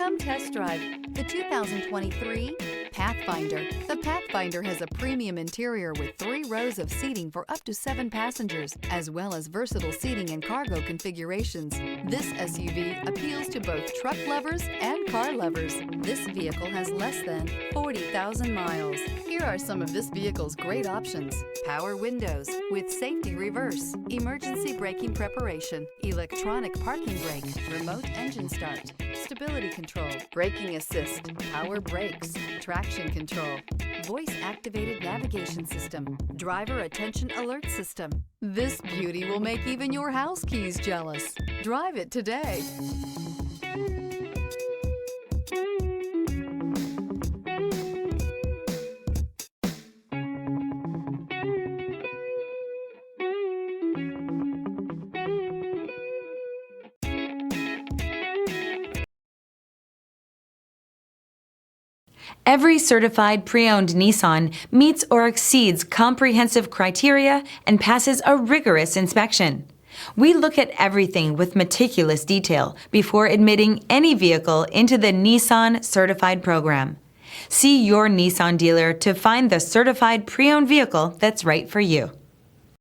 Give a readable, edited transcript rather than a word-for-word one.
Come test drive the 2023 Pathfinder. The Pathfinder has a premium interior with 3 rows of seating for up to 7 passengers, as well as versatile seating and cargo configurations. This SUV appeals to both truck lovers and car lovers. This vehicle has less than 40,000 miles. Here are some of this vehicle's great options: power windows with safety reverse, emergency braking preparation, electronic parking brake, remote engine start, stability control, braking assist, power brakes, traction control, voice-activated navigation system, driver attention alert system. This beauty will make even your house keys jealous. Drive it today. Every certified pre-owned Nissan meets or exceeds comprehensive criteria and passes a rigorous inspection. We look at everything with meticulous detail before admitting any vehicle into the Nissan Certified program. See your Nissan dealer to find the certified pre-owned vehicle that's right for you.